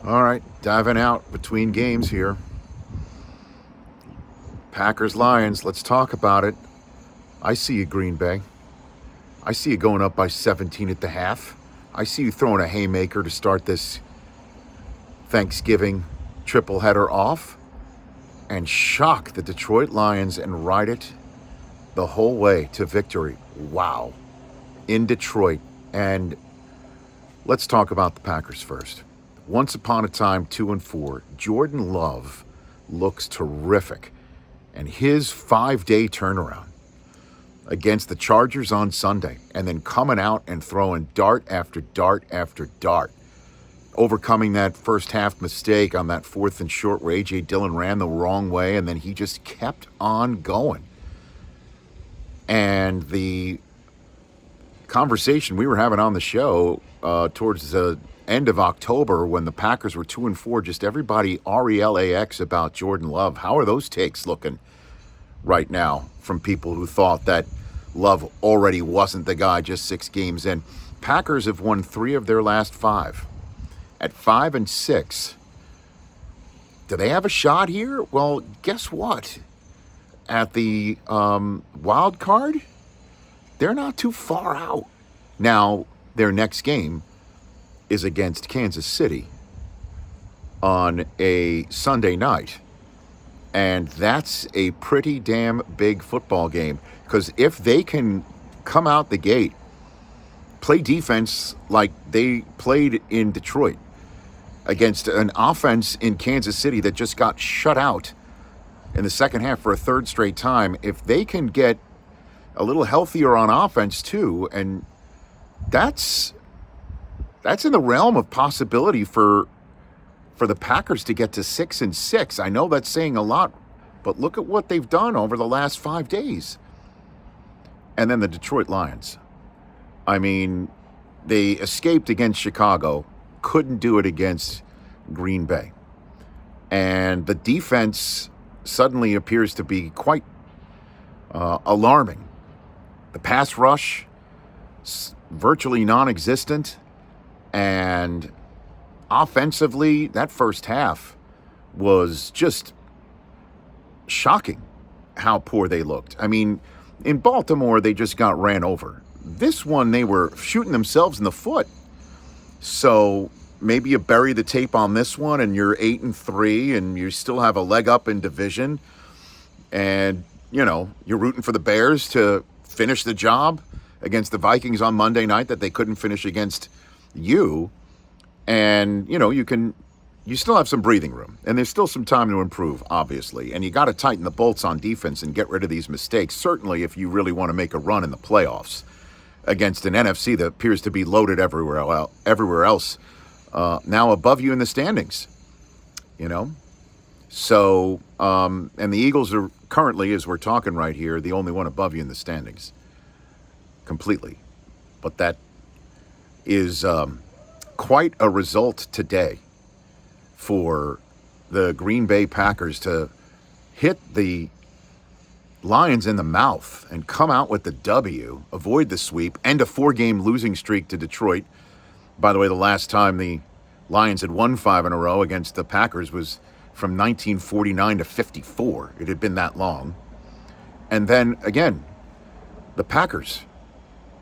All right, diving out between games here. Packers-Lions, let's talk about it. I see you, Green Bay. I see you going up by 17 at the half. I see you throwing a haymaker to start this Thanksgiving triple header off and shock the Detroit Lions and ride it the whole way to victory. Wow. In Detroit. And let's talk about the Packers first. Once upon a time, 2-4, Jordan Love looks terrific. And his 5-day turnaround against the Chargers on Sunday, and then coming out and throwing dart after dart after dart, overcoming that first half mistake on that 4th and short where A.J. Dillon ran the wrong way, and then he just kept on going. And the conversation we were having on the show towards the end of October when the Packers were 2-4, just everybody RELAX about Jordan Love. How are those takes looking right now from people who thought that Love already wasn't the guy just 6 games in? Packers have won 3 of their last 5. At 5-6, do they have a shot here? Well, guess what? At the wild card, they're not too far out. Now, their next game is against Kansas City on a Sunday night. And that's a pretty damn big football game, because if they can come out the gate, play defense like they played in Detroit against an offense in Kansas City that just got shut out in the second half for a 3rd straight time, if they can get a little healthier on offense too, and that's in the realm of possibility for the Packers to get to 6-6. I know that's saying a lot, but look at what they've done over the last 5 days. And then the Detroit Lions. I mean, they escaped against Chicago, couldn't do it against Green Bay. And the defense suddenly appears to be quite alarming. The pass rush, virtually non-existent. And offensively, that first half was just shocking how poor they looked. I mean, in Baltimore, they just got ran over. This one, they were shooting themselves in the foot. So maybe you bury the tape on this one and you're 8-3 and you still have a leg up in division. And, you know, you're rooting for the Bears to finish the job against the Vikings on Monday night that they couldn't finish against you. And, you know, you still have some breathing room, and there's still some time to improve, obviously. And you got to tighten the bolts on defense and get rid of these mistakes, certainly if you really want to make a run in the playoffs against an NFC that appears to be loaded everywhere else, now above you in the standings, you know? So, and the Eagles are currently, as we're talking right here, the only one above you in the standings, completely. But that is quite a result today for the Green Bay Packers to hit the Lions in the mouth and come out with the W, avoid the sweep, end a 4-game losing streak to Detroit. By the way, the last time the Lions had won 5 in a row against the Packers was from 1949 to 54. It had been that long. And then, again, the Packers,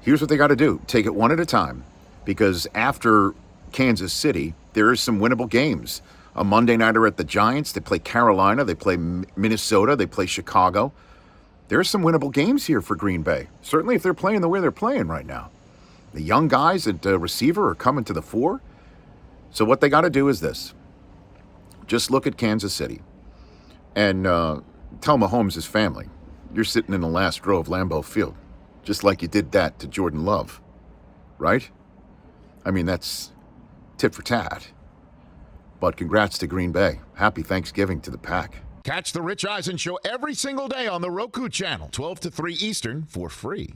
here's what they got to do. Take it one at a time, because after Kansas City, there are some winnable games. A Monday nighter at the Giants. They play Carolina. They play Minnesota. They play Chicago. There are some winnable games here for Green Bay. Certainly if they're playing the way they're playing right now. The young guys at receiver are coming to the fore. So what they got to do is this. Just look at Kansas City and tell Mahomes' family, you're sitting in the last row of Lambeau Field, just like you did that to Jordan Love, right? I mean, that's tit for tat. But congrats to Green Bay. Happy Thanksgiving to the Pack. Catch the Rich Eisen Show every single day on the Roku channel, 12 to 3 Eastern, for free.